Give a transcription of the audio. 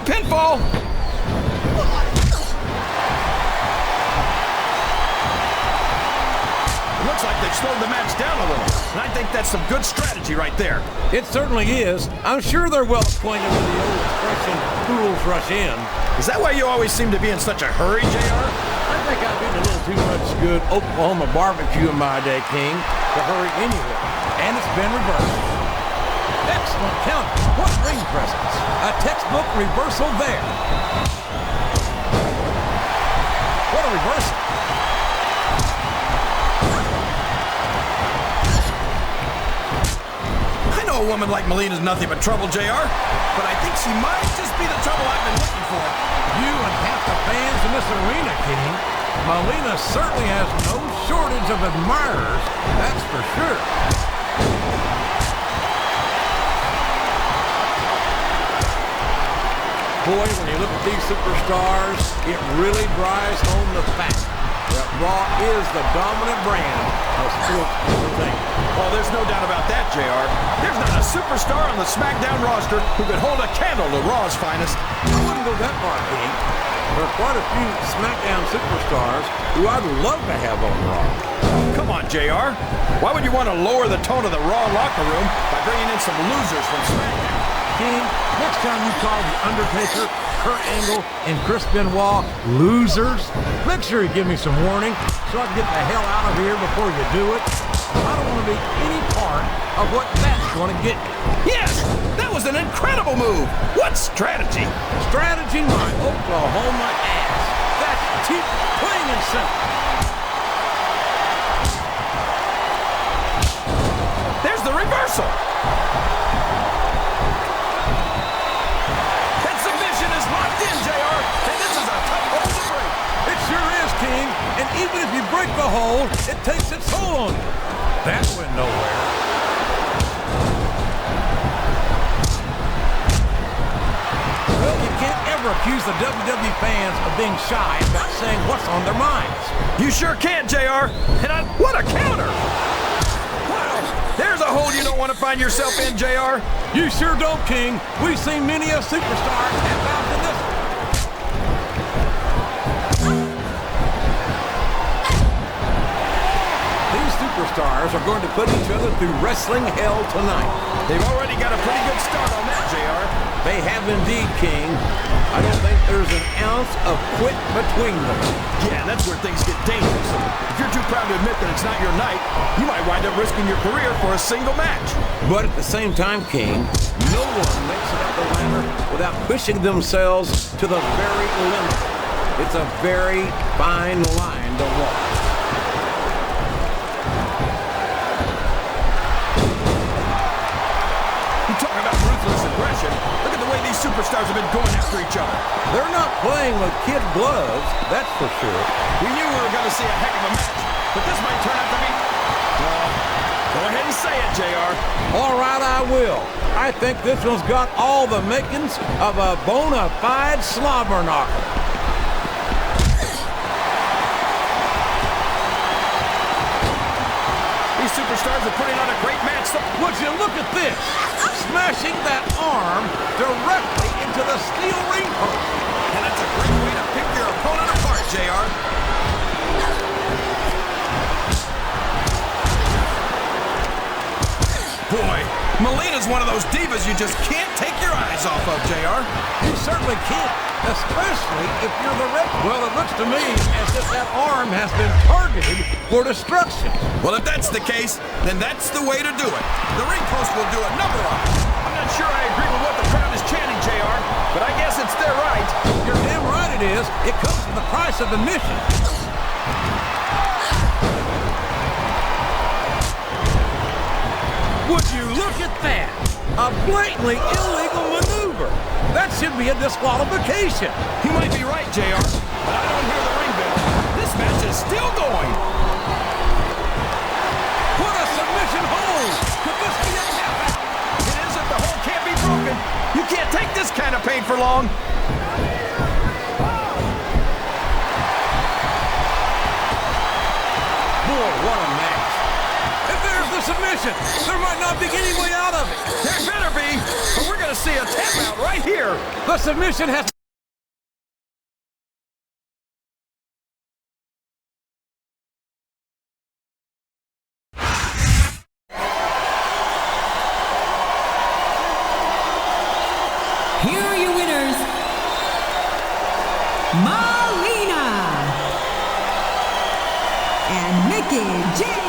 pinfall. Looks like they've slowed the match down a little, and I think that's some good strategy right there. It certainly is. I'm sure they're well acquainted with the old expression, fools rush in. Is that why you always seem to be in such a hurry, JR? I think I've eaten a little too much good Oklahoma barbecue in my day, King, to hurry anywhere. And it's been reversed. Excellent counter. What ring presence. A textbook reversal there. What a reversal. A woman like Melina's nothing but trouble, JR, but I think she might just be the trouble I've been looking for. You and half the fans in this arena, King. Melina certainly has no shortage of admirers, that's for sure. Boy, when you look at these superstars, it really drives home the fact that Raw is the dominant brand of sports entertainment. Oh, there's no doubt about that, JR. There's not a superstar on the SmackDown roster who could hold a candle to Raw's finest. I wouldn't go that far, King. There are quite a few SmackDown superstars who I'd love to have on Raw. Come on, JR. Why would you want to lower the tone of the Raw locker room by bringing in some losers from SmackDown? King, next time you call The Undertaker, Kurt Angle, and Chris Benoit losers, make sure you give me some warning so I can get the hell out of here before you do it. I don't want to be any part of what that's going to get me. Yes! That was an incredible move! What strategy? Strategy my Oklahoma ass. That's cheap, plain and simple. There's the reversal! That submission is locked in, JR, and this is a tough hold to break. It sure is, King, and even if you break the hold, it takes its toll on you. That went nowhere. Well, you can't ever accuse the WWE fans of being shy about saying what's on their minds. You sure can, JR. And what a counter! Wow, there's a hole you don't want to find yourself in, JR. You sure don't, King. We've seen many a superstar tap out to this. Superstars are going to put each other through wrestling hell tonight. They've already got a pretty good start on that, JR. They have indeed, King. I don't think there's an ounce of quit between them. Yeah, that's where things get dangerous. If you're too proud to admit that it's not your night, you might wind up risking your career for a single match. But at the same time, King, no one makes it up the ladder without pushing themselves to the very limit. It's a very fine line to walk. Look at the way these superstars have been going after each other. They're not playing with kid gloves, that's for sure. We knew we were going to see a heck of a match, but this might turn out to be... Well, go ahead and say it, JR. All right, I will. I think this one's got all the makings of a bona fide slobber knocker. These superstars are putting on a great match. Would you look at this? Smashing that arm directly into the steel ring post. And that's a great way to pick your opponent apart, JR. Boy, Melina's one of those divas you just can't take your eyes off of, JR. You certainly can't, especially if you're the ref. Well, it looks to me as if that arm has been targeted for destruction. Well, if that's the case, then that's the way to do it. The ring post will do a number on it. I'm not sure I agree with what the crowd is chanting, JR, but I guess it's their right. You're damn right it is. It comes with the price of admission. Would you look at that? A blatantly illegal maneuver. That should be a disqualification. You might be right, JR, but I don't hear the ring bell. This match is still going. What a submission hold. Could this be a tap out? It is if the hold can't be broken. You can't take this kind of pain for long. Boy, what a match. If there's the submission, there might not be any way out of it. There better be, but we're going to see a tap out right here. The submission has... Here are your winners, Melina and Mickie J.